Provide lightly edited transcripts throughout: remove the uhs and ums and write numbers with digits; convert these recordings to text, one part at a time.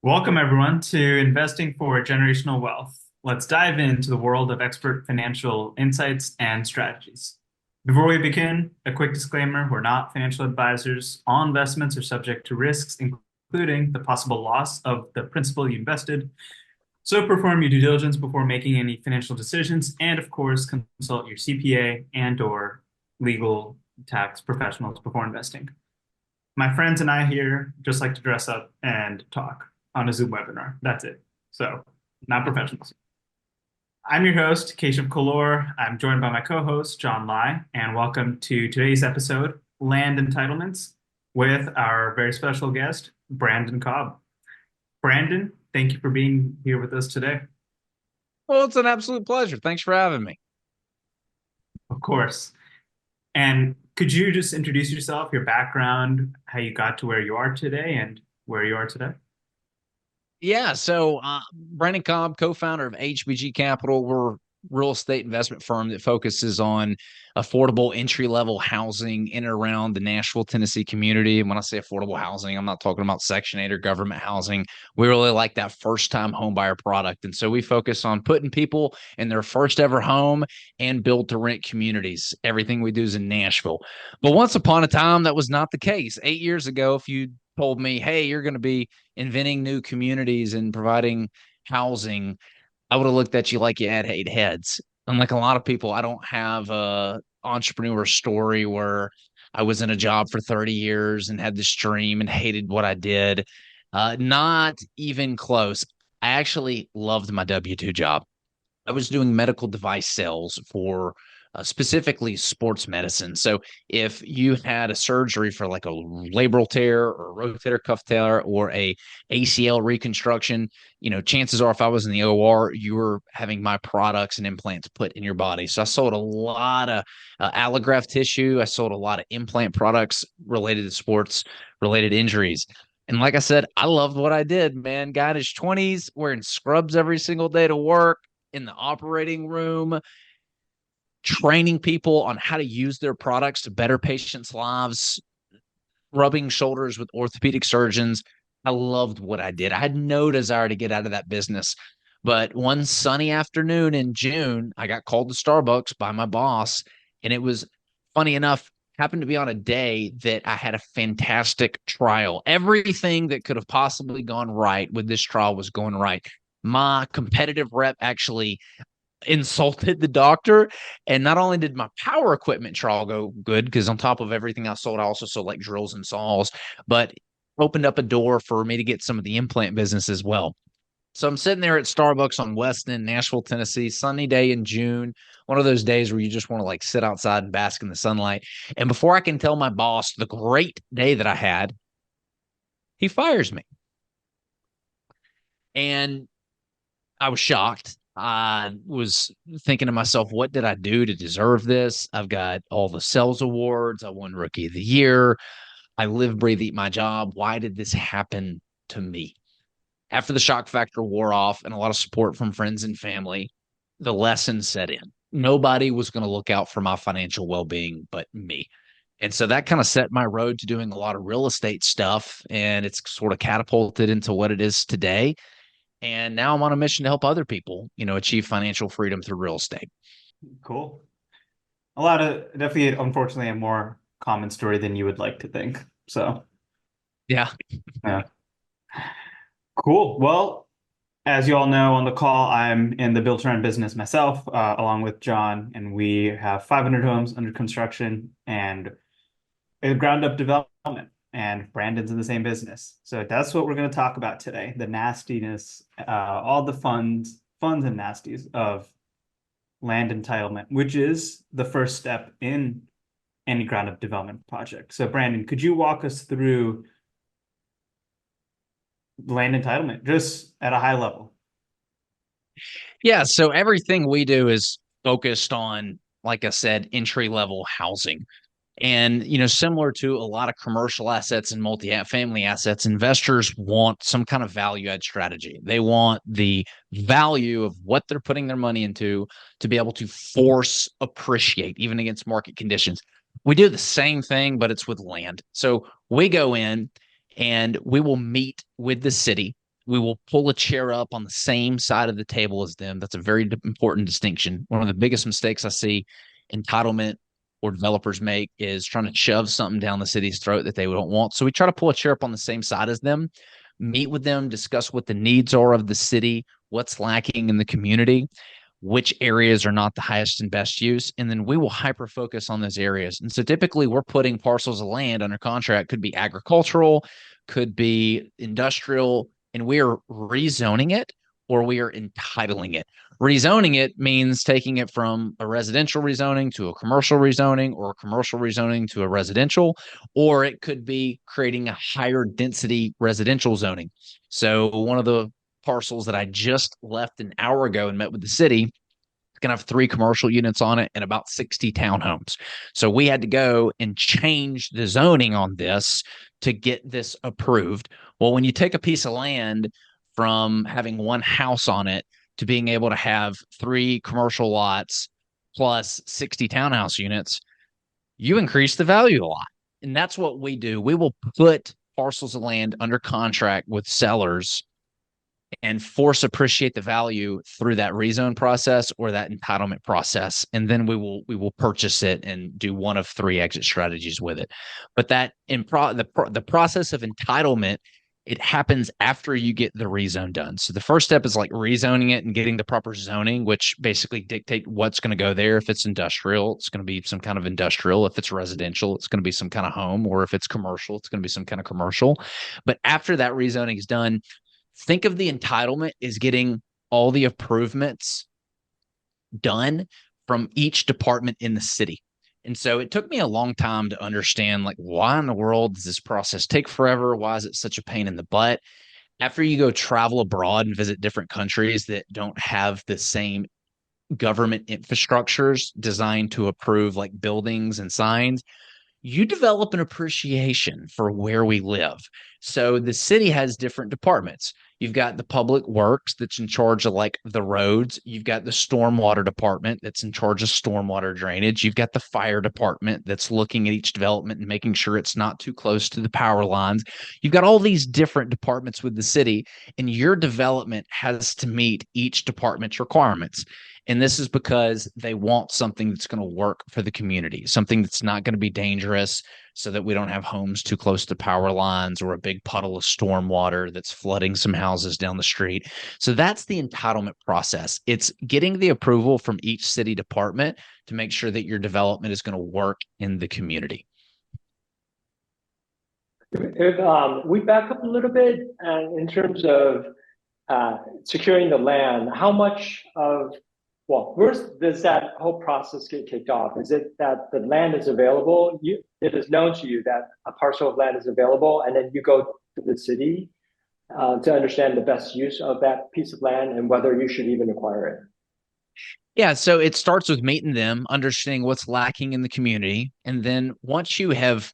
Welcome, everyone, to Investing for Generational Wealth. Let's dive into the world of expert financial insights and strategies. Before we begin, a quick disclaimer: we're not financial advisors. All investments are subject to risks, including the possible loss of the principal you invested. So perform your due diligence before making any financial decisions, and of course, consult your CPA and/or legal tax professionals before investing. My friends and I here just like to dress up and talk on a Zoom webinar. That's it. So, not professionals. I'm your host, Keshav Kolor. I'm joined by my co-host, John Lai, and welcome to today's episode, Land Entitlements, with our very special guest, Brandon Cobb. Brandon, thank you for being here with us today. Well, it's an absolute pleasure. Thanks for having me. Of course. And could you just introduce yourself, your background, how you got to where you are today, and where you are today? Yeah, so Brandon Cobb, co-founder of HBG Capital. We're a real estate investment firm that focuses on affordable entry-level housing in and around the Nashville, Tennessee community. And when I say affordable housing, I'm not talking about Section 8 or government housing. We really like that first-time homebuyer product. And so we focus on putting people in their first ever home and build-to-rent communities. Everything we do is in Nashville. But once upon a time, that was not the case. 8 years ago, if you told me, hey, you're going to be inventing new communities and providing housing, I would have looked at you like you had 8 heads. Unlike a lot of people, I don't have a entrepreneur story where I was in a job for 30 years and had this dream and hated what I did. Not even close. I actually loved my W-2 job. I was doing medical device sales for specifically sports medicine. So if you had a surgery for like a labral tear or a rotator cuff tear or a ACL reconstruction, chances are if I was in the OR, you were having my products and implants put in your body. So I sold a lot of allograft tissue. I sold a lot of implant products related to sports related injuries. And like I said, I loved what I did, man. Guy in his 20s, wearing scrubs every single day to work, in the operating room, training people on how to use their products to better patients' lives, rubbing shoulders with orthopedic surgeons. I loved what I did. I had no desire to get out of that business. But one sunny afternoon in June, I got called to Starbucks by my boss. And it was, funny enough, happened to be on a day that I had a fantastic trial. Everything that could have possibly gone right with this trial was going right. My competitive rep actually insulted the doctor. And not only did my power equipment trial go good, because on top of everything I sold, I also sold like drills and saws, but opened up a door for me to get some of the implant business as well. So I'm sitting there at Starbucks on Weston, Nashville, Tennessee, sunny day in June, one of those days where you just want to like sit outside and bask in the sunlight. And before I can tell my boss the great day that I had, he fires me. And I was shocked. I was thinking to myself, what did I do to deserve this? I've got all the sales awards. I won Rookie of the Year. I live, breathe, eat my job. Why did this happen to me? After the shock factor wore off and a lot of support from friends and family, the lesson set in. Nobody was going to look out for my financial well-being but me. And so that kind of set my road to doing a lot of real estate stuff. And it's sort of catapulted into what it is today. And now I'm on a mission to help other people, achieve financial freedom through real estate. Cool. A lot of definitely, unfortunately, a more common story than you would like to think. So, Yeah. yeah. Cool. Well, as you all know on the call, I'm in the build-to-rent business myself, along with John, and we have 500 homes under construction and a ground-up development. And Brandon's in the same business. So that's what we're going to talk about today, the nastiness, all the funds and nasties of land entitlement, which is the first step in any ground-up development project. So Brandon, could you walk us through land entitlement just at a high level? Yeah. So everything we do is focused on, like I said, entry level housing. And, similar to a lot of commercial assets and multi-family assets, investors want some kind of value add strategy. They want the value of what they're putting their money into to be able to force appreciate even against market conditions. We do the same thing, but it's with land. So we go in and we will meet with the city. We will pull a chair up on the same side of the table as them. That's a very important distinction. One of the biggest mistakes I see entitlement or developers make is trying to shove something down the city's throat that they don't want. So we try to pull a chair up on the same side as them, meet with them, discuss what the needs are of the city, what's lacking in the community, which areas are not the highest and best use, and then we will hyper focus on those areas. And so typically we're putting parcels of land under contract, could be agricultural, could be industrial, and we are rezoning it or we are entitling it. Rezoning it means taking it from a residential rezoning to a commercial rezoning or a commercial rezoning to a residential, or it could be creating a higher density residential zoning. So one of the parcels that I just left an hour ago and met with the city, it's going to have 3 commercial units on it and about 60 townhomes. So we had to go and change the zoning on this to get this approved. Well, when you take a piece of land from having one house on it to being able to have 3 commercial lots plus 60 townhouse units, you increase the value a lot. And that's what we do. We will put parcels of land under contract with sellers and force appreciate the value through that rezone process or that entitlement process, and then we will purchase it and do one of 3 exit strategies with it. But that the process of entitlement, it happens after you get the rezone done. So the first step is like rezoning it and getting the proper zoning, which basically dictate what's going to go there. If it's industrial, it's going to be some kind of industrial. If it's residential, it's going to be some kind of home, or if it's commercial, it's going to be some kind of commercial. But after that rezoning is done, think of the entitlement as getting all the improvements done from each department in the city. And so it took me a long time to understand, like, why in the world does this process take forever? Why is it such a pain in the butt? After you go travel abroad and visit different countries that don't have the same government infrastructures designed to approve like buildings and signs, you develop an appreciation for where we live. So the city has different departments. You've got the public works that's in charge of like the roads. You've got the stormwater department that's in charge of stormwater drainage. You've got the fire department that's looking at each development and making sure it's not too close to the power lines. You've got all these different departments with the city, and your development has to meet each department's requirements. And this is because they want something that's going to work for the community, something that's not going to be dangerous, so that we don't have homes too close to power lines or a big puddle of storm water that's flooding some houses down the street. So that's the entitlement process. It's getting the approval from each city department to make sure that your development is going to work in the community. If we back up a little bit in terms of securing the land, how much of, well, first, does that whole process get kicked off? Is it that the land is available? It is known to you that a parcel of land is available, and then you go to the city to understand the best use of that piece of land and whether you should even acquire it? Yeah, so it starts with meeting them, understanding what's lacking in the community. And then once you have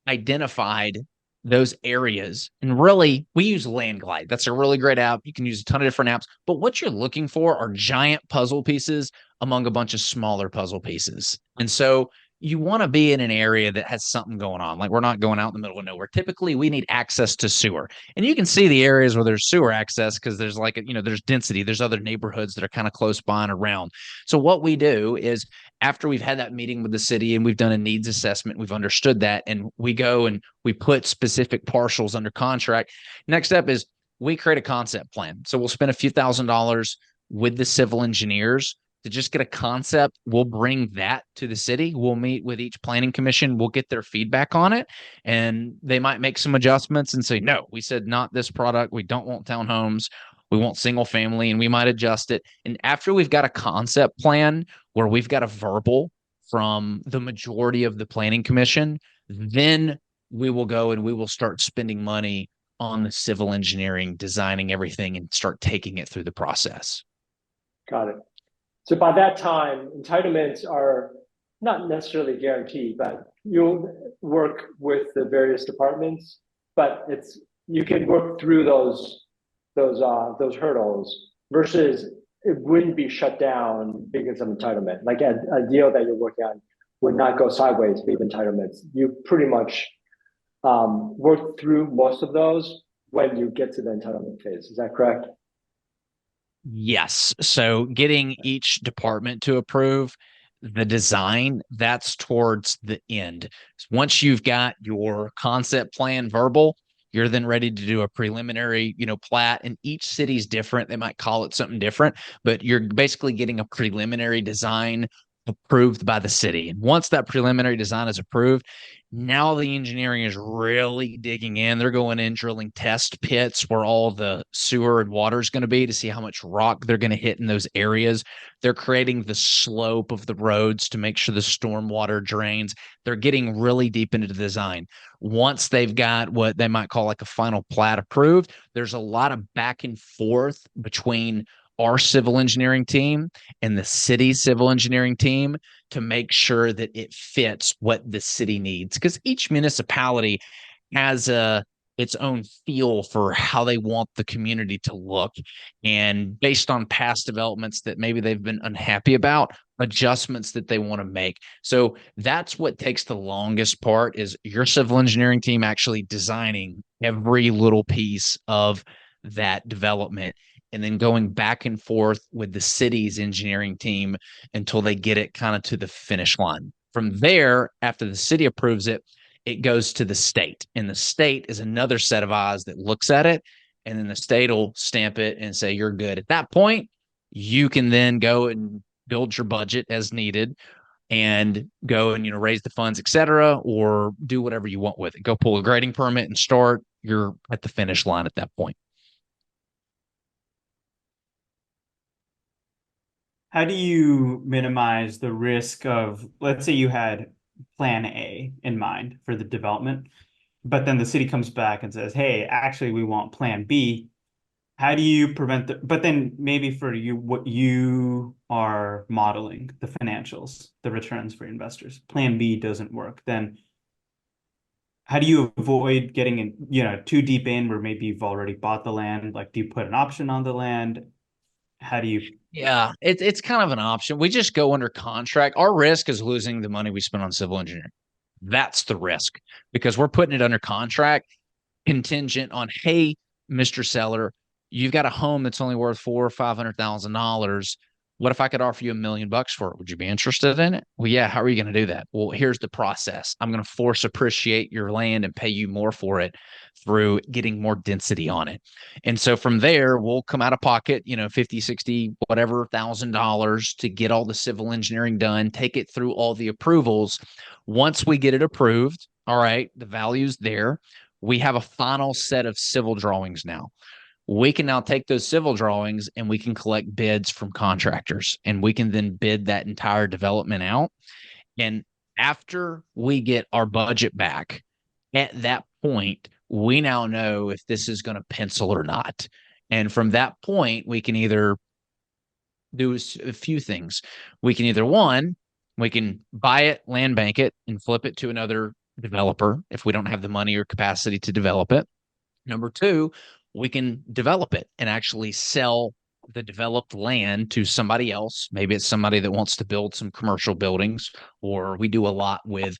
identified those areas, and really we use Landglide. That's a really great app. You can use a ton of different apps, but what you're looking for are giant puzzle pieces among a bunch of smaller puzzle pieces. And so you want to be in an area that has something going on. Like, we're not going out in the middle of nowhere. Typically we need access to sewer, and you can see the areas where there's sewer access because there's like, there's density, there's other neighborhoods that are kind of close by and around. So what we do is, after we've had that meeting with the city and we've done a needs assessment, we've understood that, and we go and we put specific parcels under contract. Next step is we create a concept plan. So we'll spend a few $1,000s with the civil engineers to just get a concept. We'll bring that to the city. We'll meet with each planning commission. We'll get their feedback on it, and they might make some adjustments and say, no, we said not this product. We don't want townhomes. We want single family, and we might adjust it. And after we've got a concept plan where we've got a verbal from the majority of the planning commission, then we will go and we will start spending money on the civil engineering, designing everything, and start taking it through the process. Got it. So by that time, entitlements are not necessarily guarantee, but you'll work with the various departments, but you can work through those hurdles versus it wouldn't be shut down because of entitlement. Like a deal that you're working on would not go sideways because of entitlements. You pretty much work through most of those when you get to the entitlement phase. Is that correct? Yes. So getting each department to approve the design, that's towards the end. Once you've got your concept plan verbal, you're then ready to do a preliminary, plat. And each city's different. They might call it something different, but you're basically getting a preliminary design approved by the city. And once that preliminary design is approved, now the engineering is really digging in. They're going in, drilling test pits where all the sewer and water is going to be to see how much rock they're going to hit in those areas. They're creating the slope of the roads to make sure the stormwater drains. They're getting really deep into the design. Once they've got what they might call like a final plat approved, there's a lot of back and forth between our civil engineering team and the city's civil engineering team to make sure that it fits what the city needs. Because each municipality has its own feel for how they want the community to look. And based on past developments that maybe they've been unhappy about, adjustments that they want to make. So that's what takes the longest part is your civil engineering team actually designing every little piece of that development and then going back and forth with the city's engineering team until they get it kind of to the finish line. From there, after the city approves it, it goes to the state. And the state is another set of eyes that looks at it. And then the state will stamp it and say, you're good. At that point, you can then go and build your budget as needed and go and, raise the funds, et cetera, or do whatever you want with it. Go pull a grading permit and start. You're at the finish line at that point. How do you minimize the risk of, let's say you had plan A in mind for the development, but then the city comes back and says, hey, actually, we want plan B. How do you prevent but then maybe for you, what you are modeling, the financials, the returns for investors, plan B doesn't work. Then how do you avoid getting too deep in where maybe you've already bought the land? Like, do you put an option on the land? How do you? Yeah, it's kind of an option. We just go under contract. Our risk is losing the money we spend on civil engineering. That's the risk because we're putting it under contract contingent on, hey, Mr. Seller, you've got a home that's only worth $400,000 or $500,000. What if I could offer you $1,000,000 for it? Would you be interested in it? Well, yeah. How are you going to do that? Well, here's the process. I'm going to force appreciate your land and pay you more for it through getting more density on it. And so from there, we'll come out of pocket, 50, 60, whatever $1,000 to get all the civil engineering done, take it through all the approvals. Once we get it approved, all right, the value's there. We have a final set of civil drawings now. We can now take those civil drawings and we can collect bids from contractors and we can then bid that entire development out. And after we get our budget back, at that point, we now know if this is going to pencil or not. And from that point, we can either do a few things. We can either we can buy it, land bank it, and flip it to another developer if we don't have the money or capacity to develop it. Number two, we can develop it and actually sell the developed land to somebody else. Maybe it's somebody that wants to build some commercial buildings, or we do a lot with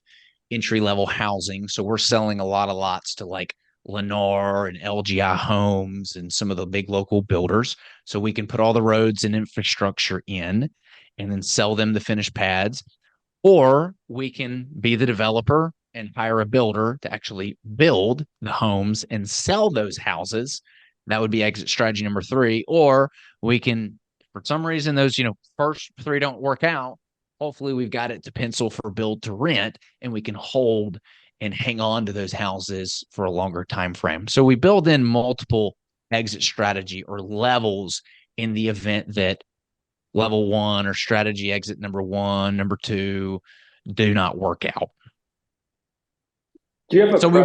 entry-level housing. So we're selling a lot of lots to like Lennar and LGI Homes and some of the big local builders. So we can put all the roads and infrastructure in and then sell them the finished pads. Or we can be the developer and hire a builder to actually build the homes and sell those houses. That would be exit strategy number 3. Or we can, for some reason, those, first 3 don't work out. Hopefully we've got it to pencil for build to rent and we can hold and hang on to those houses for a longer time frame. So we build in multiple exit strategy or levels in the event that level 1 or strategy exit number 1, number 2 do not work out. Do you have a so we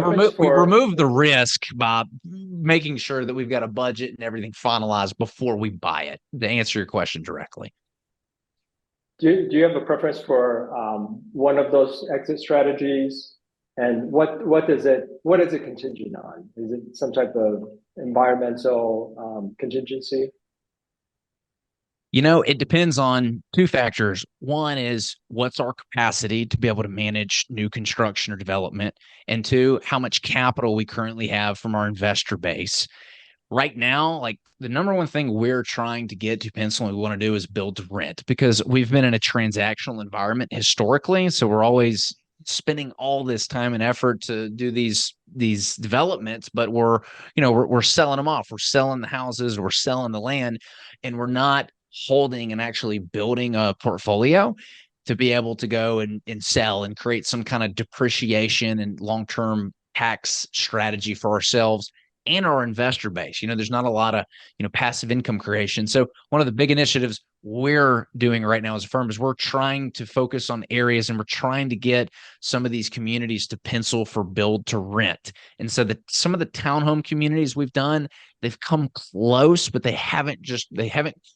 remove the risk by making sure that we've got a budget and everything finalized before we buy it, to answer your question directly. do you have a preference for one of those exit strategies? And what does it contingent on? Is it some type of environmental contingency? It depends on two factors. One is what's our capacity to be able to manage new construction or development, and two, how much capital we currently have from our investor base. Right now, like the number one thing we're trying to get to pencil and we want to do is build to rent because we've been in a transactional environment historically. So we're always spending all this time and effort to do these developments, but we're selling them off. We're selling the houses, we're selling the land, and we're not holding and actually building a portfolio to be able to go and sell and create some kind of depreciation and long-term tax strategy for ourselves and our investor base. There's not a lot of, passive income creation. So one of the big initiatives we're doing right now as a firm is we're trying to focus on areas and we're trying to get some of these communities to pencil for build to rent. And so some of the townhome communities we've done, they've come close, but they haven't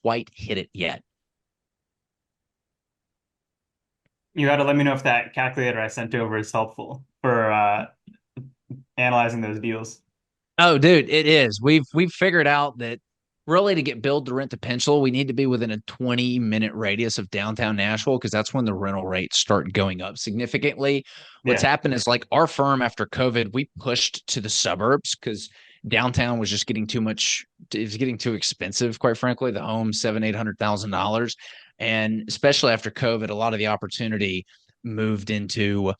quite hit it yet. You got to let me know if that calculator I sent over is helpful for analyzing those deals. Oh, dude, it is. We've figured out that really to get build to rent to pencil, we need to be within a 20-minute radius of downtown Nashville because that's when the rental rates start going up significantly. What's happened is like our firm after COVID, we pushed to the suburbs because downtown was just getting too much. It was getting too expensive, quite frankly. The home, $700,000-$800,000. And especially after COVID, a lot of the opportunity moved into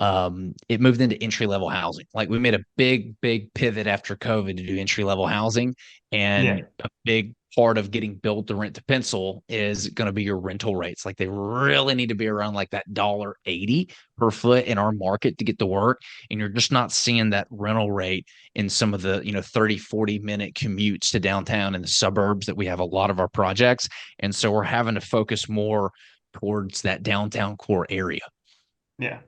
entry level housing. Like we made a big pivot after COVID to do entry level housing, and a big part of getting built to rent to pencil is going to be your rental rates. Like they really need to be around like that $1.80 per foot in our market to get to work, and you're just not seeing that rental rate in some of the 30-40 minute commutes to downtown in the suburbs that we have a lot of our projects. And so we're having to focus more towards that downtown core area. Yeah,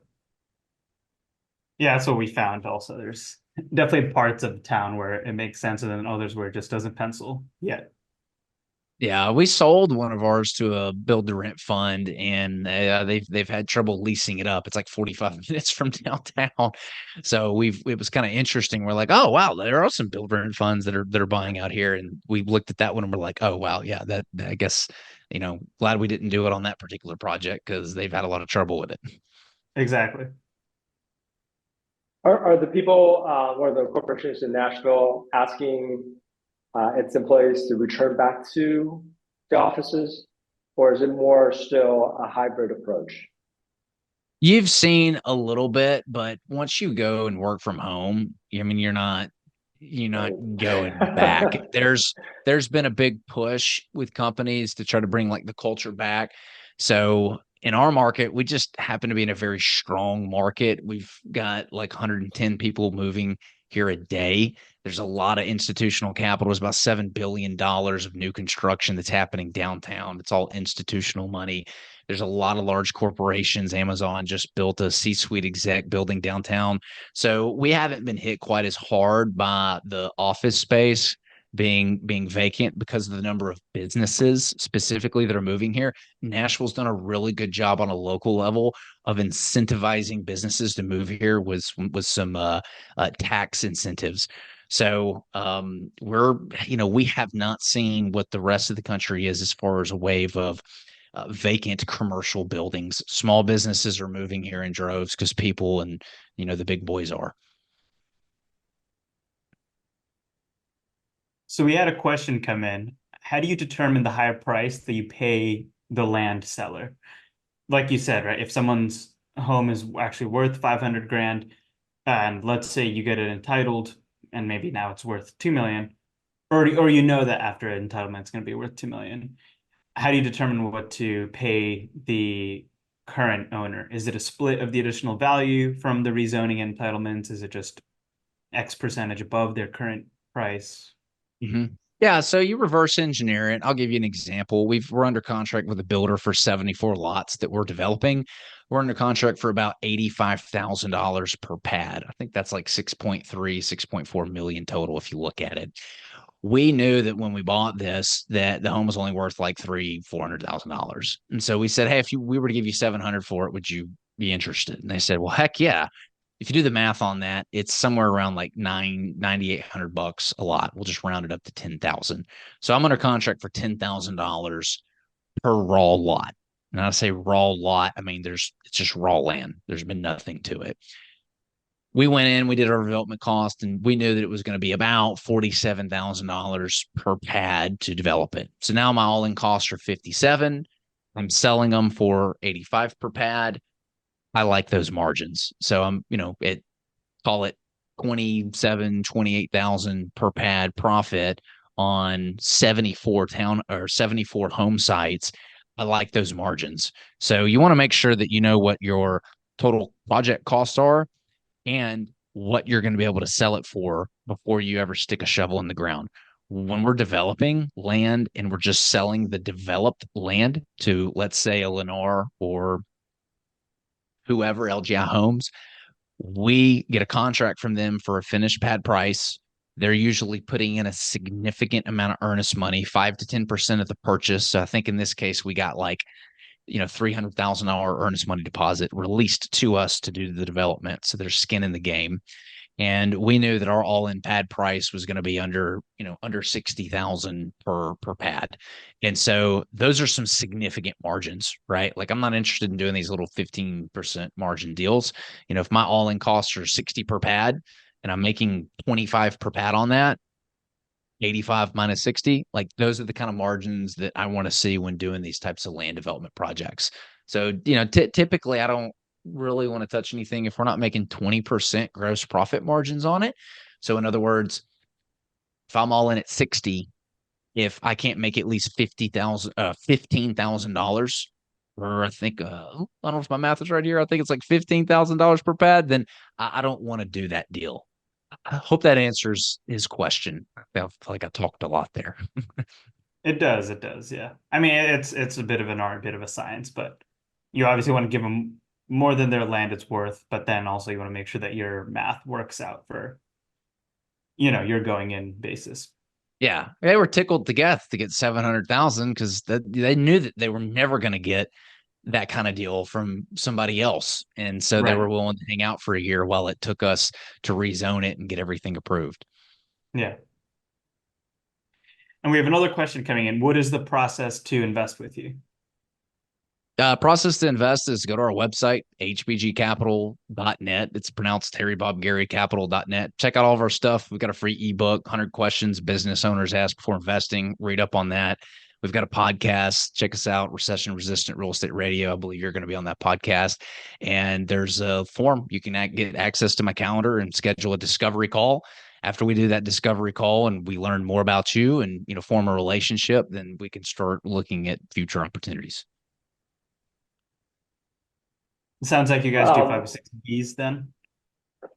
that's what we found also. There's definitely parts of town where it makes sense and then others where it just doesn't pencil yet. Yeah, we sold one of ours to a build to rent fund, and they've had trouble leasing it up. It's like 45 minutes from downtown, so it was kind of interesting. We're like, oh wow, there are some build to rent funds that are buying out here, and we looked at that one and we're like, oh wow, yeah, that I guess glad we didn't do it on that particular project because they've had a lot of trouble with it. Exactly. Are the people or the corporations in Nashville asking its employees to return back to the offices, or is it more still a hybrid approach? You've seen a little bit, but once you go and work from home, I mean, you're not going back. There's been a big push with companies to try to bring like the culture back. So in our market, we just happen to be in a very strong market. We've got like 110 people moving here a day. There's a lot of institutional capital. There's about $7 billion of new construction that's happening downtown. It's all institutional money. There's a lot of large corporations. Amazon just built a C-suite exec building downtown. So we haven't been hit quite as hard by the office space being vacant because of the number of businesses specifically that are moving here. Nashville's done a really good job on a local level of incentivizing businesses to move here with some tax incentives. So we have not seen what the rest of the country is as far as a wave of vacant commercial buildings. Small businesses are moving here in droves because people and the big boys are. So we had a question come in. How do you determine the higher price that you pay the land seller? Like you said, right? If someone's home is actually worth 500 grand, and let's say you get it entitled, and maybe now it's worth 2 million, or that after entitlement it's going to be worth 2 million. How do you determine what to pay the current owner? Is it a split of the additional value from the rezoning entitlements? Is it just X percentage above their current price? Mm-hmm. Yeah, so you reverse engineer it. I'll give you an example. We're under contract with a builder for 74 lots that we're developing. We're under contract for about $85,000 per pad. I think that's like 6.3, 6.4 million total if you look at it. we knew that when we bought this, that the home was only worth like $400,000. And so we said, hey, if we were to give you 700 for it, would you be interested? And they said, well, heck yeah. If you do the math on that, it's somewhere around like $9,800 a lot. We'll just round it up to 10,000. So I'm under contract for $10,000 per raw lot. And I say raw lot, I mean it's just raw land. There's been nothing to it. We went in, we did our development cost, and we knew that it was going to be about $47,000 per pad to develop it. So now my all-in costs are 57. I'm selling them for 85 per pad. I like those margins. So I'm, call it 27, 28,000 per pad profit on 74 home sites. I like those margins. So you want to make sure that you know what your total project costs are and what you're going to be able to sell it for before you ever stick a shovel in the ground. When we're developing land and we're just selling the developed land to, let's say, a Lennar or whoever, LGI Homes, we get a contract from them for a finished pad price. They're usually putting in a significant amount of earnest money, 5 to 10% of the purchase. So I think in this case, we got like, $300,000 earnest money deposit released to us to do the development. So there's skin in the game. And we knew that our all-in pad price was going to be under 60,000 per pad. And so those are some significant margins, right? Like I'm not interested in doing these little 15% margin deals. If my all-in costs are 60 per pad and I'm making 25 per pad on that, 85 minus 60, like those are the kind of margins that I want to see when doing these types of land development projects. So, typically I don't really want to touch anything if we're not making 20% gross profit margins on it. So in other words, if I'm all in at 60, if I can't make at least $15,000, or I think, I don't know if my math is right here. I think it's like $15,000 per pad, then I don't want to do that deal. I hope that answers his question. I feel like I talked a lot there. It does. It does. Yeah. I mean, it's a bit of an art, a bit of a science, but you obviously want to give them more than their land it's worth, but then also you want to make sure that your math works out for, your going in basis. Yeah, they were tickled to death to get 700,000 because they knew that they were never going to get that kind of deal from somebody else, and so they were willing to hang out for a year while it took us to rezone it and get everything approved. Yeah. And we have another question coming in. What is the process to invest with you? Process to invest is go to our website, hbgcapital.net. It's pronounced Harry Bob Gary Capital.net. Check out all of our stuff. We've got a free ebook, 100 questions business owners ask before investing. Read up on that. We've got a podcast. Check us out, Recession Resistant Real Estate Radio. I believe you're going to be on that podcast. And there's a form. You can get access to my calendar and schedule a discovery call. After we do that discovery call and we learn more about you and form a relationship, then we can start looking at future opportunities. It sounds like you guys do 506Bs then.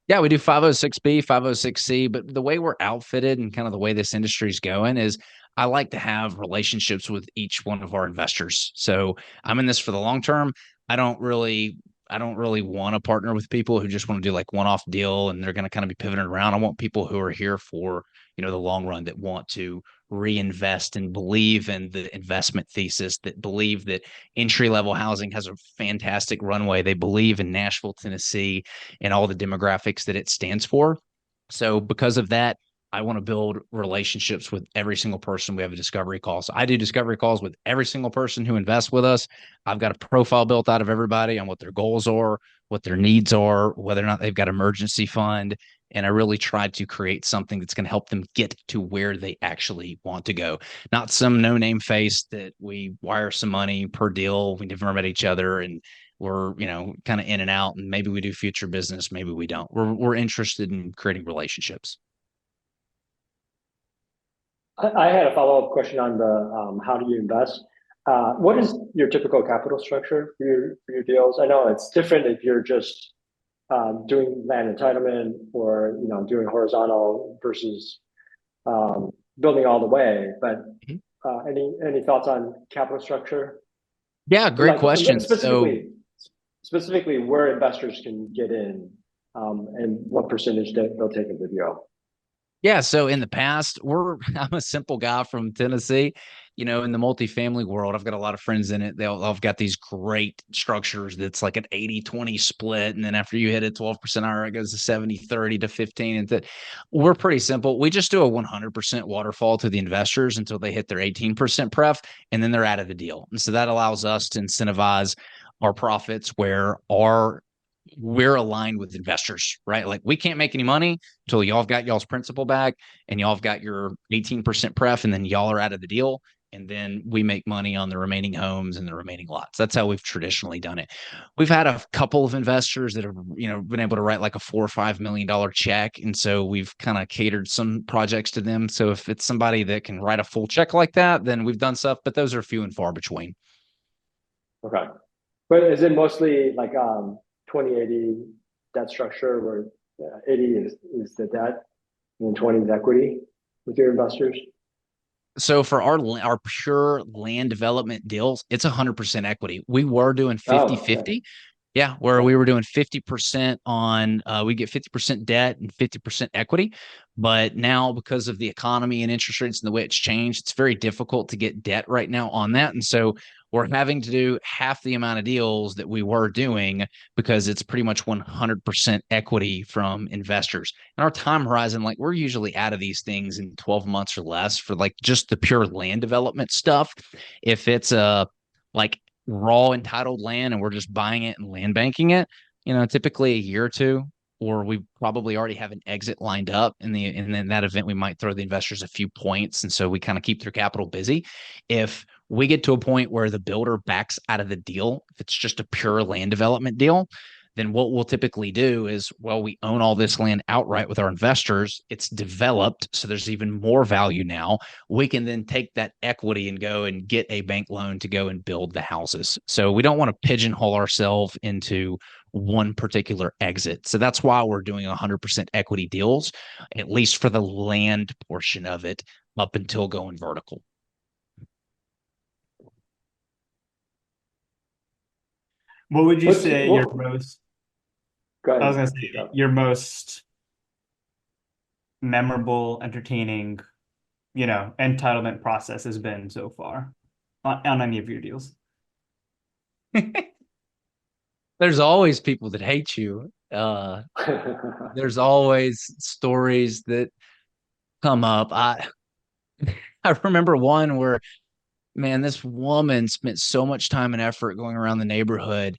Yeah, we do 506B, 506C, but the way we're outfitted and kind of the way this industry is going is I like to have relationships with each one of our investors. So I'm in this for the long term. I don't really want to partner with people who just want to do like one-off deal and they're going to kind of be pivoting around. I want people who are here for, the long run, that want to reinvest and believe in the investment thesis, that believe that entry-level housing has a fantastic runway. They believe in Nashville, Tennessee, and all the demographics that it stands for. So because of that, I want to build relationships with every single person. We have a discovery call. So I do discovery calls with every single person who invests with us. I've got a profile built out of everybody on what their goals are, what their needs are, whether or not they've got emergency fund. And I really try to create something that's going to help them get to where they actually want to go. Not some no-name face that we wire some money per deal. We never met each other and we're, kind of in and out, and maybe we do future business. Maybe we don't. We're interested in creating relationships. I had a follow-up question on the how do you invest? What is your typical capital structure for your deals? I know it's different if you're just doing land entitlement or doing horizontal versus building all the way. But any thoughts on capital structure? Yeah, great question. Specifically, where investors can get in and what percentage they'll take of the deal. Yeah, so in the past, I'm a simple guy from Tennessee. In the multifamily world, I've got a lot of friends in it. I've got these great structures that's like an 80-20 split. And then after you hit a 12% IRR, it goes to 70-30 to 15. And we're pretty simple. We just do a 100% waterfall to the investors until they hit their 18% pref, and then they're out of the deal. And so that allows us to incentivize our profits where we're aligned with investors, right? Like we can't make any money until y'all have got y'all's principal back and y'all have got your 18% pref, and then y'all are out of the deal. And then we make money on the remaining homes and the remaining lots. That's how we've traditionally done it. We've had a couple of investors that have, been able to write like a $4 or $5 million check. And so we've kind of catered some projects to them. So if it's somebody that can write a full check like that, then we've done stuff, but those are few and far between. Okay. But is it mostly like 20/80 debt structure where 80 is the debt and 20 is equity with your investors? So for our pure land development deals, it's 100% equity. We were doing 50-50. Okay. Yeah, where we were doing 50% on, we get 50% debt and 50% equity. But now, because of the economy and interest rates and the way it's changed, it's very difficult to get debt right now on that. And so we're having to do half the amount of deals that we were doing because it's pretty much 100% equity from investors. And our time horizon, like we're usually out of these things in 12 months or less for like just the pure land development stuff. If it's like raw entitled land and we're just buying it and land banking it, typically a year or two, or we probably already have an exit lined up. And then that event, we might throw the investors a few points. And so we kind of keep their capital busy. If we get to a point where the builder backs out of the deal, if it's just a pure land development deal, then what we'll typically do is, well, we own all this land outright with our investors. It's developed, so there's even more value now. We can then take that equity and go and get a bank loan to go and build the houses. So we don't want to pigeonhole ourselves into one particular exit. So that's why we're doing 100% equity deals, at least for the land portion of it, up until going vertical. What would you say your most, Go ahead. I was going to say, your most memorable, entertaining, entitlement process has been so far on any of your deals? There's always people that hate you. There's always stories that come up. I remember one where, man, this woman spent so much time and effort going around the neighborhood,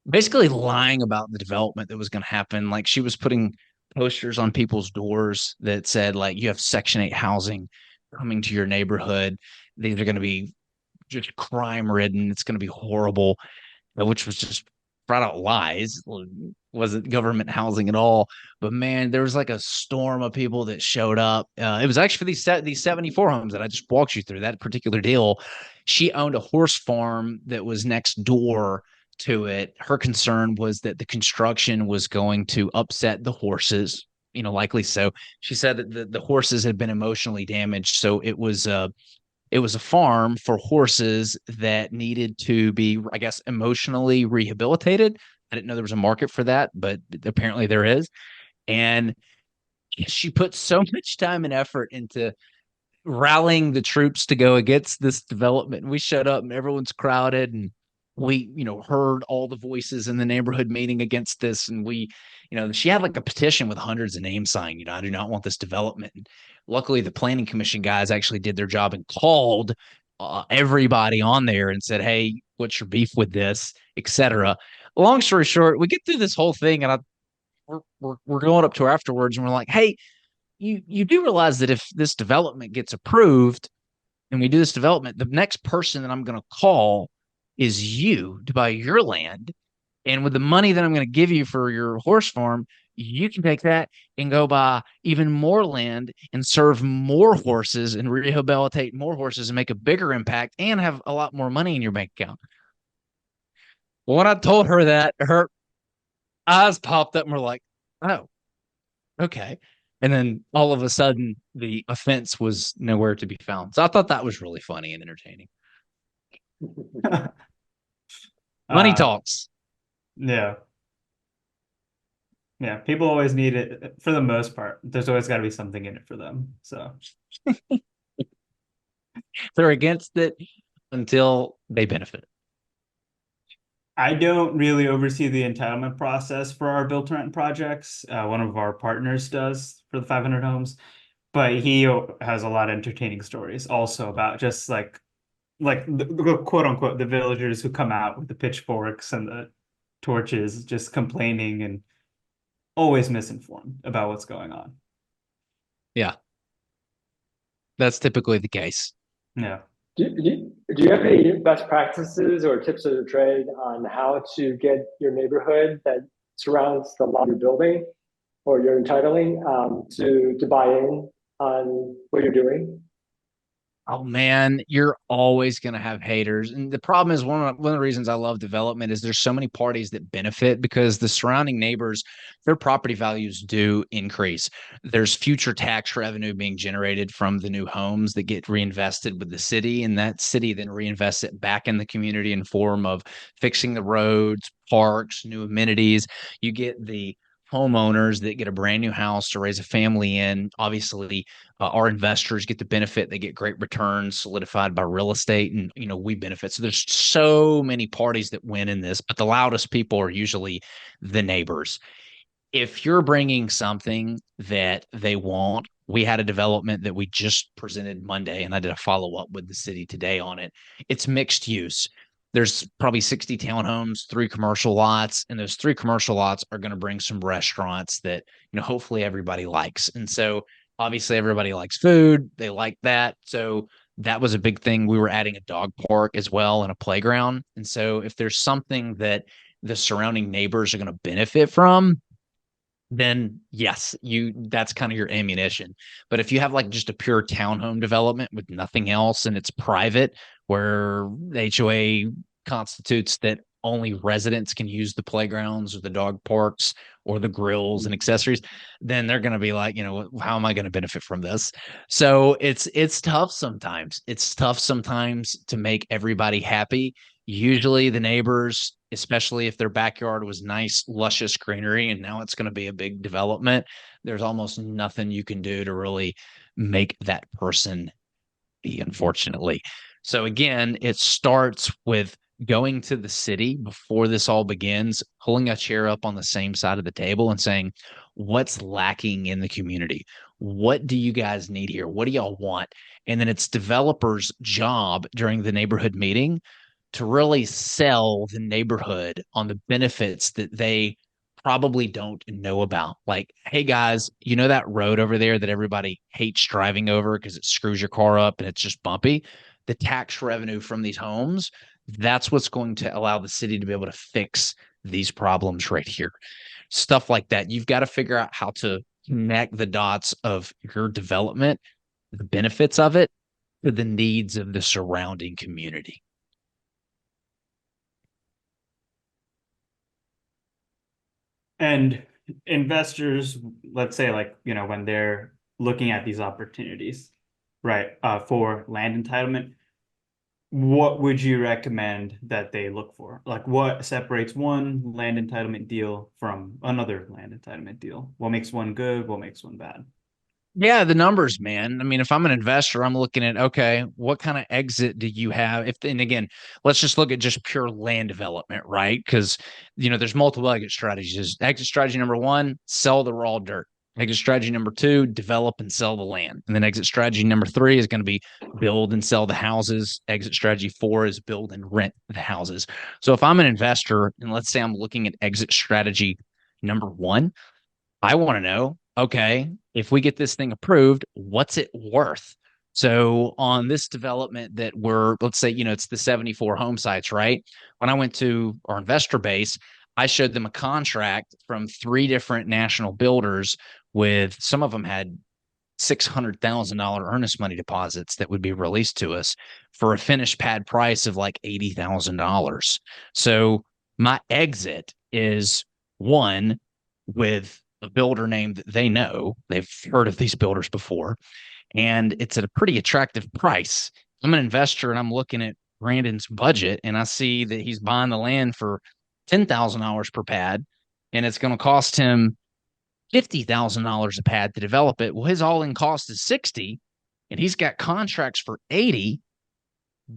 basically lying about the development that was going to happen. Like she was putting posters on people's doors that said, like, you have Section 8 housing coming to your neighborhood. These are going to be just crime ridden. It's going to be horrible, which was just flat out lies. Wasn't government housing at all. But man, there was like a storm of people that showed up. It was actually for these 74 homes that I just walked you through, that particular deal. She owned a horse farm that was next door to it. Her concern was that the construction was going to upset the horses, likely so. She said that the horses had been emotionally damaged. So it was a farm for horses that needed to be, I guess, emotionally rehabilitated. I didn't know there was a market for that, but apparently there is. And she put so much time and effort into rallying the troops to go against this development. And we showed up and everyone's crowded, and we, heard all the voices in the neighborhood meeting against this. And we, she had like a petition with hundreds of names signed, I do not want this development. And luckily, the planning commission guys actually did their job and called everybody on there and said, hey, what's your beef with this, etc. Long story short, we get through this whole thing, and we're going up to her afterwards, and we're like, hey, you do realize that if this development gets approved and we do this development, the next person that I'm going to call is you to buy your land. And with the money that I'm going to give you for your horse farm, you can take that and go buy even more land and serve more horses and rehabilitate more horses and make a bigger impact and have a lot more money in your bank account. Well, when I told her that, her eyes popped up and were like, oh, okay. And then all of a sudden, the offense was nowhere to be found. So I thought that was really funny and entertaining. Money talks. Yeah. Yeah, people always need it for the most part. There's always got to be something in it for them. So They're against it until they benefit. I don't really oversee the entitlement process for our build to rent projects. One of our partners does for the 500 homes, but he has a lot of entertaining stories also about just like the quote unquote the villagers who come out with the pitchforks and the torches just complaining and always misinformed about what's going on. Yeah, that's typically the case. Yeah. Do you have any best practices or tips of the trade on how to get your neighborhood that surrounds the lot you're building or you're entitling to buy in on what you're doing? Oh man, you're always going to have haters. And the problem is one of the reasons I love development is there's so many parties that benefit because the surrounding neighbors, their property values do increase. There's future tax revenue being generated from the new homes that get reinvested with the city, and that city then reinvests it back in the community in form of fixing the roads, parks, new amenities. You get the homeowners that get a brand new house to raise a family in. Obviously, our investors get the benefit; they get great returns solidified by real estate, and we benefit. So there's so many parties that win in this, but the loudest people are usually the neighbors. If you're bringing something that they want, we had a development that we just presented Monday, and I did a follow up with the city today on it. It's mixed use. There's probably 60 townhomes, 3 commercial lots, and those 3 commercial lots are going to bring some restaurants that, hopefully everybody likes. And so obviously everybody likes food. They like that. So that was a big thing. We were adding a dog park as well and a playground. And so if there's something that the surrounding neighbors are going to benefit from, then yes, that's kind of your ammunition. But if you have like just a pure townhome development with nothing else and it's private, where the HOA constitutes that only residents can use the playgrounds or the dog parks or the grills and accessories, then they're going to be like, how am I going to benefit from this? So it's tough sometimes. It's tough sometimes to make everybody happy. Usually the neighbors, especially if their backyard was nice, luscious greenery, and now it's going to be a big development, there's almost nothing you can do to really make that person be, unfortunately. So again, it starts with going to the city before this all begins, pulling a chair up on the same side of the table and saying, what's lacking in the community? What do you guys need here? What do y'all want? And then it's developers' job during the neighborhood meeting to really sell the neighborhood on the benefits that they probably don't know about. Like, hey guys, that road over there that everybody hates driving over because it screws your car up and it's just bumpy? The tax revenue from these homes, that's what's going to allow the city to be able to fix these problems right here. Stuff like that. You've got to figure out how to connect the dots of your development, the benefits of it, to the needs of the surrounding community. And investors, let's say when they're looking at these opportunities, right, for land entitlement, what would you recommend that they look for? Like what separates one land entitlement deal from another land entitlement deal? What makes one good? What makes one bad? Yeah, the numbers, man. I mean, if I'm an investor, I'm looking at, okay, what kind of exit do you have? And again, let's just look at just pure land development, right? Because, there's multiple exit strategies. Exit strategy number one, sell the raw dirt. Exit strategy number two, develop and sell the land. And then exit strategy number three is going to be build and sell the houses. Exit strategy four is build and rent the houses. So if I'm an investor and let's say I'm looking at exit strategy number one, I want to know, okay, if we get this thing approved, what's it worth? So on this development that let's say, it's the 74 home sites, right? When I went to our investor base, I showed them a contract from 3 different national builders with some of them had $600,000 earnest money deposits that would be released to us for a finished pad price of like $80,000. So my exit is one with a builder name that they know. They've heard of these builders before, and it's at a pretty attractive price. I'm an investor and I'm looking at Brandon's budget and I see that he's buying the land for $10,000 per pad and it's going to cost him $50,000 a pad to develop it. Well, his all-in cost is 60, and he's got contracts for 80.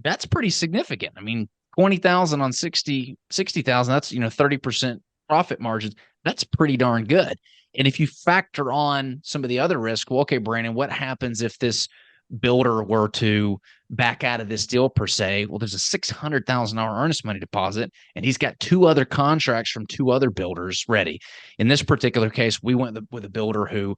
That's pretty significant. I mean, 20,000 on 60,000, that's, 30% profit margins. That's pretty darn good. And if you factor on some of the other risk, well, okay, Brandon, what happens if this builder were to back out of this deal per se? Well, there's a $600,000 earnest money deposit, and he's got two other contracts from two other builders ready. In this particular case, we went with a builder who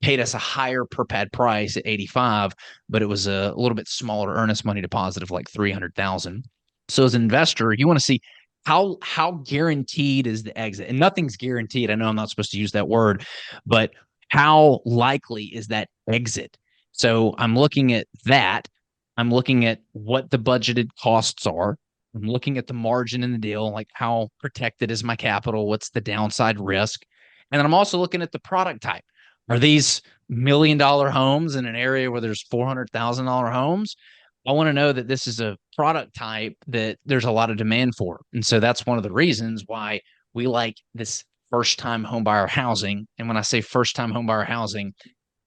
paid us a higher per pad price at 85, but it was a little bit smaller earnest money deposit of like 300,000. So as an investor, you want to see how guaranteed is the exit, and nothing's guaranteed. I know I'm not supposed to use that word, but how likely is that exit? So I'm looking at that. I'm looking at what the budgeted costs are. I'm looking at the margin in the deal, like how protected is my capital? What's the downside risk? And then I'm also looking at the product type. Are these $1 million homes in an area where there's $400,000 homes? I want to know that this is a product type that there's a lot of demand for. And so that's one of the reasons why we like this first-time homebuyer housing. And when I say first-time homebuyer housing,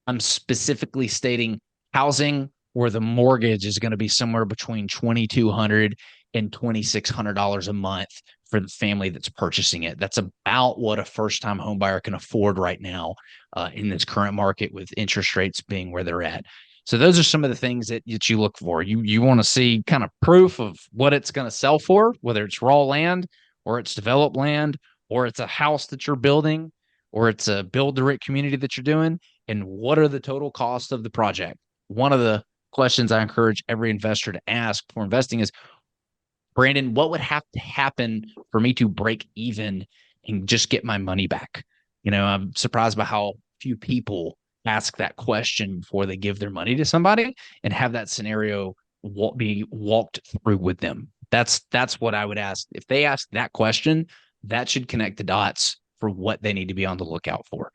I'm specifically stating housing where the mortgage is going to be somewhere between $2,200 and $2,600 a month for the family that's purchasing it. That's about what a first-time homebuyer can afford right now in this current market, with interest rates being where they're at. So those are some of the things that you look for. You want to see kind of proof of what it's going to sell for, whether it's raw land or it's developed land or it's a house that you're building or it's a build-to-rent community that you're doing, and what are the total costs of the project. One of the questions I encourage every investor to ask before investing is, Brandon, what would have to happen for me to break even and just get my money back? I'm surprised by how few people ask that question before they give their money to somebody and have that scenario be walked through with them. That's what I would ask. If they ask that question, that should connect the dots for what they need to be on the lookout for.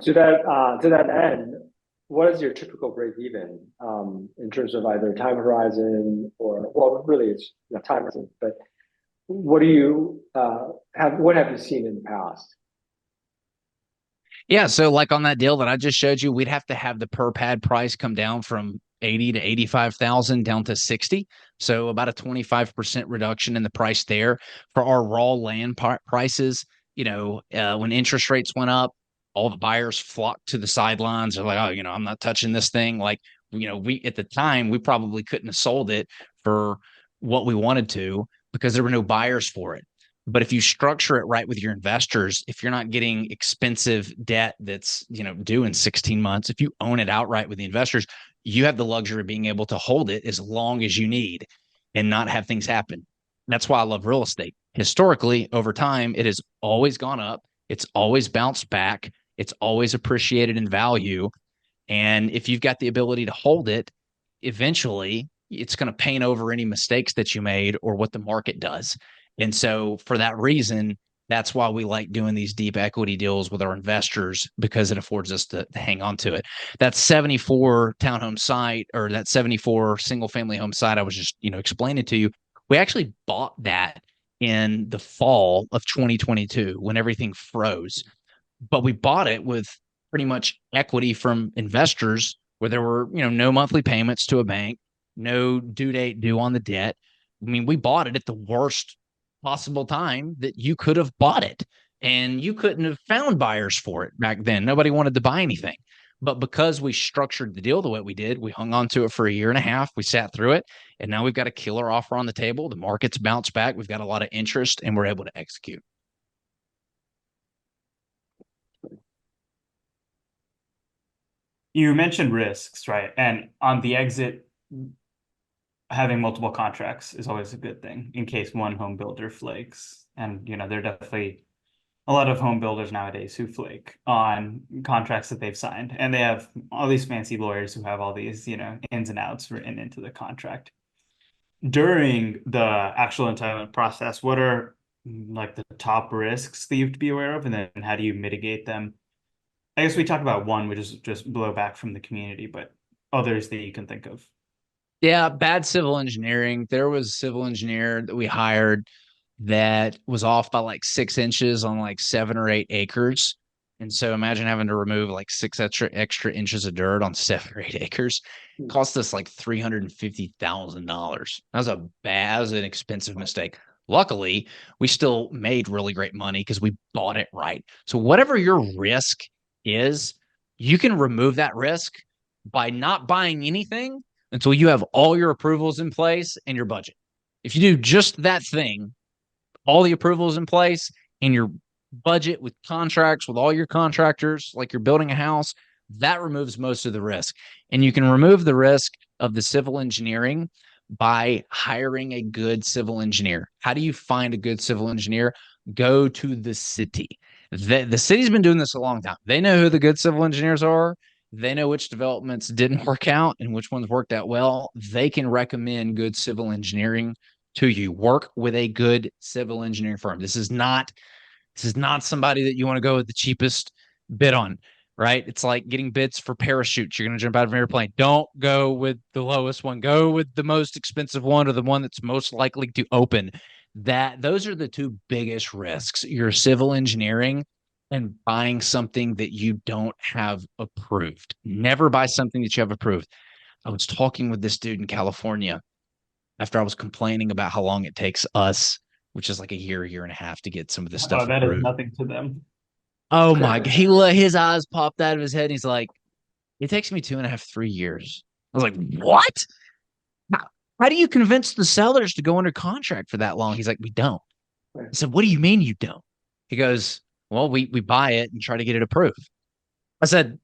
To that end, what is your typical break even in terms of either time horizon or, well, really it's time horizon, but what do you what have you seen in the past? Yeah, so like on that deal that I just showed you, we'd have to have the per pad price come down from 80 to 85,000 down to 60. So about a 25% reduction in the price there. For our raw land prices, when interest rates went up, all the buyers flocked to the sidelines. They're like, oh, I'm not touching this thing. Like, we at the time, we probably couldn't have sold it for what we wanted to because there were no buyers for it. But if you structure it right with your investors, if you're not getting expensive debt that's, due in 16 months, if you own it outright with the investors, you have the luxury of being able to hold it as long as you need and not have things happen. That's why I love real estate. Historically, over time, it has always gone up. It's always bounced back. It's always appreciated in value. And if you've got the ability to hold it, eventually it's going to paint over any mistakes that you made or what the market does. And so for that reason, that's why we like doing these deep equity deals with our investors, because it affords us to hang on to it. That 74 townhome site, or that 74 single family home site I was just, explaining to you, we actually bought that in the fall of 2022 when everything froze. But we bought it with pretty much equity from investors where there were, no monthly payments to a bank, no due date due on the debt. I mean, we bought it at the worst possible time that you could have bought it, and you couldn't have found buyers for it back then. Nobody wanted to buy anything. But because we structured the deal the way we did, we hung on to it for a year and a half. We sat through it, and now we've got a killer offer on the table. The market's bounced back. We've got a lot of interest, and we're able to execute. You mentioned risks, right? And on the exit, having multiple contracts is always a good thing in case one home builder flakes. And, there are definitely a lot of home builders nowadays who flake on contracts that they've signed. And they have all these fancy lawyers who have all these, ins and outs written into the contract. During the actual entitlement process, what are like the top risks that you have to be aware of? And then how do you mitigate them? I guess we talked about one, which is just blowback from the community, but others that you can think of. Yeah, bad civil engineering. There was a civil engineer that we hired that was off by like 6 inches on like 7 or 8 acres. And so imagine having to remove like six extra inches of dirt on 7 or 8 acres. It cost us like $350,000. That was an expensive mistake. Luckily, we still made really great money because we bought it right. So whatever your risk is, you can remove that risk by not buying anything until you have all your approvals in place and your budget. If you do just that thing, all the approvals in place and your budget with contracts with all your contractors, like you're building a house, that removes most of the risk. And you can remove the risk of the civil engineering by hiring a good civil engineer. How do you find a good civil engineer? Go to the city. The city's been doing this a long time. They know who the good civil engineers are. They know which developments didn't work out and which ones worked out well. They can recommend good civil engineering to you. Work with a good civil engineering firm. This is not somebody that you want to go with the cheapest bid on, right? It's like getting bids for parachutes. You're going to jump out of an airplane. Don't go with the lowest one. Go with the most expensive one or the one that's most likely to open. Those are the two biggest risks. Your civil engineering and buying something that you don't have approved. Never buy something that you have approved. I was talking with this dude in California after I was complaining about how long it takes us, which is like a year and a half to get some of this stuff That is approved. nothing to them. Oh my God. His eyes popped out of his head. And he's like, it takes me 2.5, 3 years. I was like, what? How do you convince the sellers to go under contract for that long? He's like, we don't. I said, what do you mean you don't? He goes, well, we buy it and try to get it approved. I said,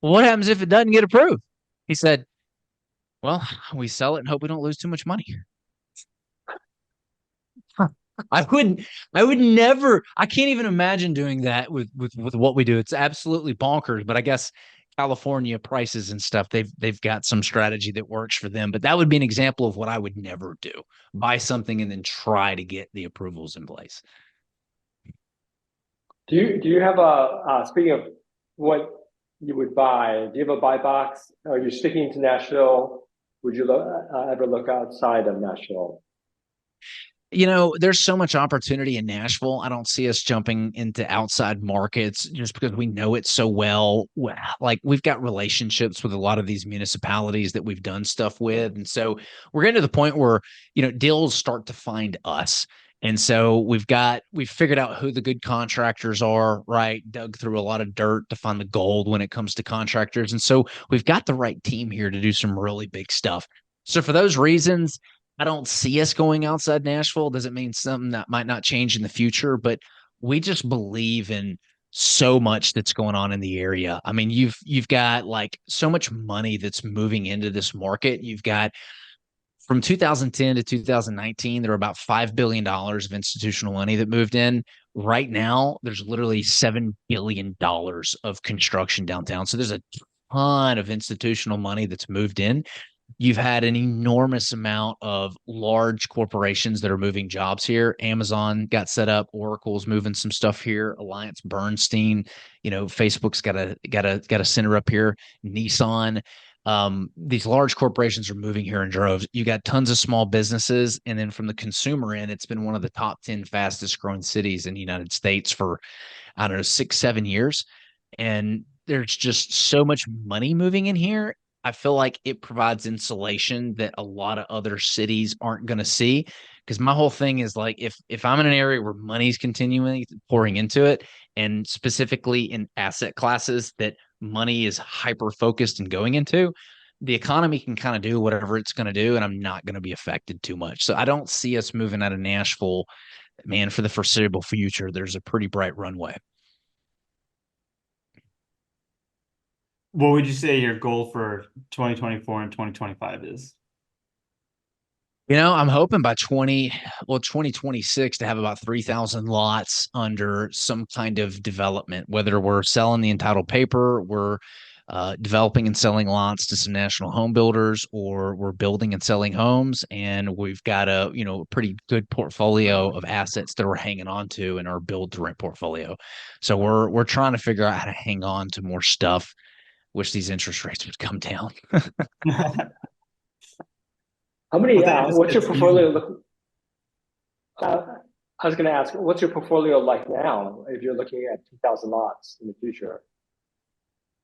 well, what happens if it doesn't get approved? He said, well, we sell it and hope we don't lose too much money. I would never, I can't even imagine doing that with what we do. It's absolutely bonkers, but I guess California prices and stuff, they've got some strategy that works for them. But that would be an example of what I would never do. Buy something and then try to get the approvals in place. Do you have speaking of what you would buy, do you have a buy box? Are you sticking to Nashville? Would you ever look outside of Nashville? There's so much opportunity in Nashville. I don't see us jumping into outside markets just because we know it so well. Like we've got relationships with a lot of these municipalities that we've done stuff with. And so we're getting to the point where, deals start to find us. And so we've figured out who the good contractors are, right? Dug through a lot of dirt to find the gold when it comes to contractors. And so we've got the right team here to do some really big stuff. So for those reasons, I don't see us going outside Nashville. Doesn't mean something that might not change in the future, but we just believe in so much that's going on in the area. I mean, you've got like so much money that's moving into this market. You've got from 2010 to 2019, there were about $5 billion of institutional money that moved in. Right now, there's literally $7 billion of construction downtown. So there's a ton of institutional money that's moved in. You've had an enormous amount of large corporations that are moving jobs here. Amazon got set up. Oracle's moving some stuff here. Alliance Bernstein, Facebook's got a center up here. Nissan. These large corporations are moving here in droves. You got tons of small businesses. And then from the consumer end, it's been one of the top 10 fastest growing cities in the United States for, I don't know, 6-7 years. And there's just so much money moving in here. I feel like it provides insulation that a lot of other cities aren't going to see. Because my whole thing is like, if I'm in an area where money's continuing pouring into it, and specifically in asset classes that money is hyper focused and going into, the economy can kind of do whatever it's going to do, and I'm not going to be affected too much. So I don't see us moving out of Nashville, man, for the foreseeable future. There's a pretty bright runway. What would you say your goal for 2024 and 2025 is? I'm hoping by 2026 to have about 3,000 lots under some kind of development, whether we're selling the entitled paper, we're developing and selling lots to some national home builders, or we're building and selling homes. And we've got a pretty good portfolio of assets that we're hanging on to in our build to rent portfolio. So we're trying to figure out how to hang on to more stuff. Wish these interest rates would come down. How many? What's your portfolio look? I was going to ask, what's your portfolio like now if you're looking at 2,000 lots in the future?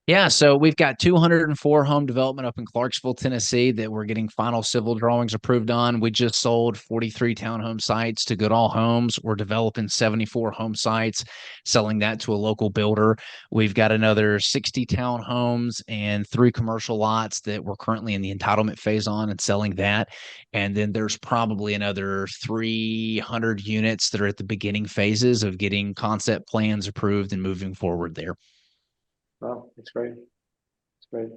Yeah, so we've got 204 home development up in Clarksville, Tennessee that we're getting final civil drawings approved on. We just sold 43 townhome sites to Goodall Homes. We're developing 74 home sites, selling that to a local builder. We've got another 60 townhomes and 3 commercial lots that we're currently in the entitlement phase on and selling that. And then there's probably another 300 units that are at the beginning phases of getting concept plans approved and moving forward there. Oh, that's great. That's great.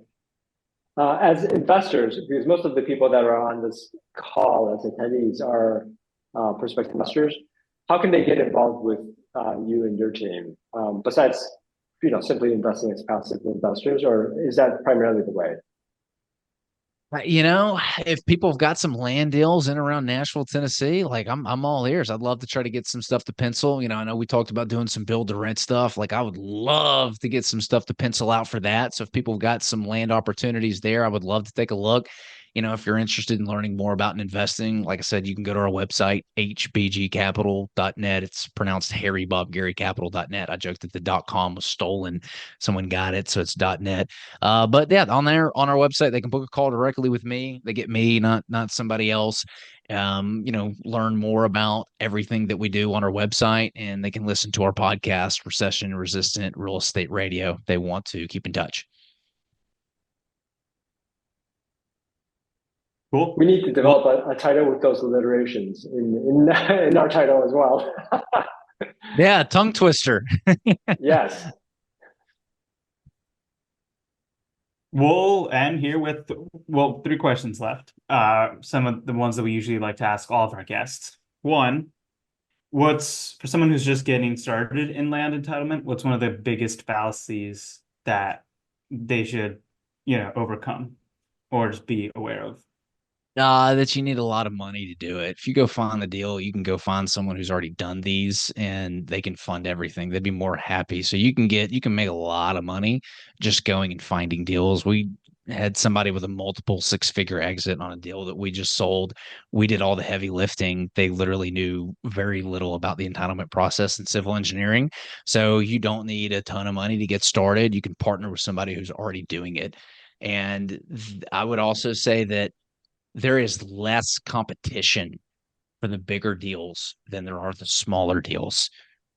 As investors, because most of the people that are on this call as attendees are prospective investors, how can they get involved with you and your team besides, simply investing as passive investors, or is that primarily the way? If people have got some land deals in around Nashville, Tennessee, like I'm all ears. I'd love to try to get some stuff to pencil. I know we talked about doing some build to rent stuff. Like I would love to get some stuff to pencil out for that. So if people have got some land opportunities there, I would love to take a look. If you're interested in learning more about investing, like I said, you can go to our website, hbgcapital.net. It's pronounced Harry Bob Gary Capital.net. I joked that the .com was stolen. Someone got it, so it's .net. But yeah, on our website, they can book a call directly with me. They get me, not somebody else. Learn more about everything that we do on our website, and they can listen to our podcast, Recession Resistant Real Estate Radio. If they want to keep in touch. Cool. We need to develop a title with those alliterations in our title as well. Yeah, tongue twister. Yes. We'll end here with, 3 questions left. Some of the ones that we usually like to ask all of our guests. One, for someone who's just getting started in land entitlement, what's one of the biggest fallacies that they should, overcome or just be aware of? That you need a lot of money to do it. If you go find the deal, you can go find someone who's already done these and they can fund everything. They'd be more happy. So you can make a lot of money just going and finding deals. We had somebody with a multiple 6-figure exit on a deal that we just sold. We did all the heavy lifting. They literally knew very little about the entitlement process and civil engineering. So you don't need a ton of money to get started. You can partner with somebody who's already doing it. And I would also say that there is less competition for the bigger deals than there are the smaller deals.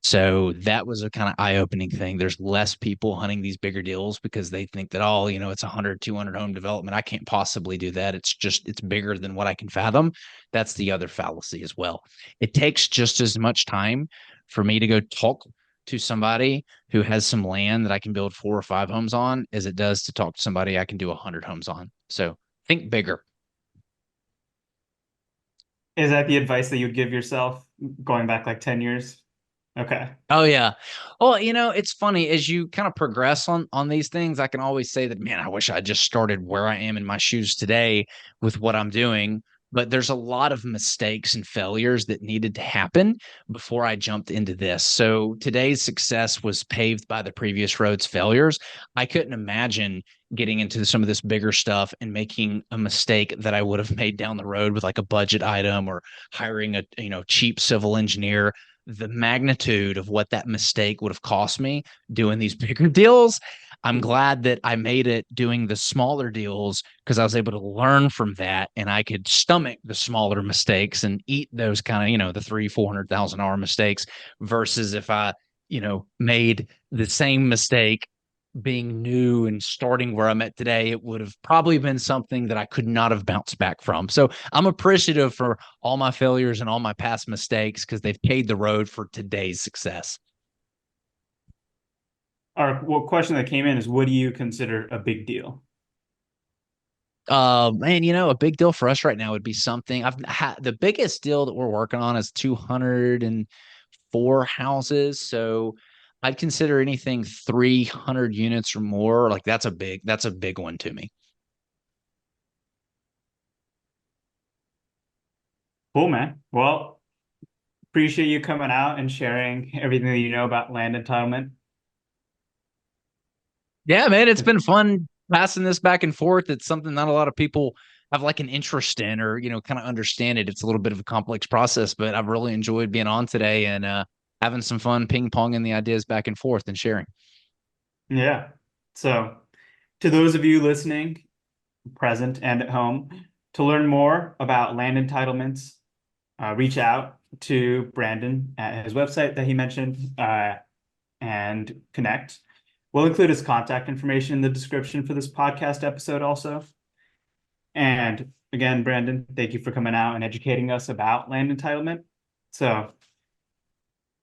So that was a kind of eye-opening thing. There's less people hunting these bigger deals because they think that, it's 100, 200 home development. I can't possibly do that. It's bigger than what I can fathom. That's the other fallacy as well. It takes just as much time for me to go talk to somebody who has some land that I can build 4 or 5 homes on as it does to talk to somebody I can do 100 homes on. So think bigger. Is that the advice that you'd give yourself going back like 10 years? Okay. Oh yeah. Well, it's funny as you kind of progress on these things, I can always say that, man, I wish I just started where I am in my shoes today with what I'm doing. But there's a lot of mistakes and failures that needed to happen before I jumped into this. So today's success was paved by the previous road's failures. I couldn't imagine getting into some of this bigger stuff and making a mistake that I would have made down the road with like a budget item or hiring a cheap civil engineer. The magnitude of what that mistake would have cost me doing these bigger deals. I'm glad that I made it doing the smaller deals because I was able to learn from that and I could stomach the smaller mistakes and eat those kind of, the $300,000-$400,000 mistakes versus if I, made the same mistake being new and starting where I'm at today, it would have probably been something that I could not have bounced back from. So I'm appreciative for all my failures and all my past mistakes because they've paved the road for today's success. Our question that came in is, what do you consider a big deal? Man, a big deal for us right now would be something the biggest deal that we're working on is 204 houses. So I'd consider anything 300 units or more. Like that's a big one to me. Cool, man. Well, appreciate you coming out and sharing everything that you know about land entitlement. Yeah, man, it's been fun passing this back and forth. It's something not a lot of people have like an interest in, or, kind of understand it. It's a little bit of a complex process, but I've really enjoyed being on today and having some fun ping ponging the ideas back and forth and sharing. Yeah. So to those of you listening, present and at home, to learn more about land entitlements, reach out to Brandon at his website that he mentioned and connect. We'll include his contact information in the description for this podcast episode also. And again, Brandon, thank you for coming out and educating us about land entitlement. So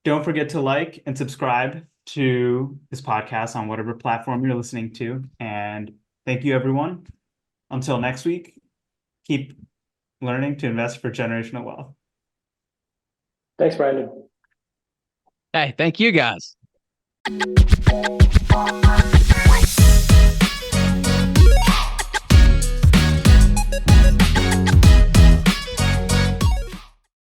don't forget to like and subscribe to this podcast on whatever platform you're listening to. And thank you, everyone. Until next week, keep learning to invest for generational wealth. Thanks, Brandon. Hey, thank you guys.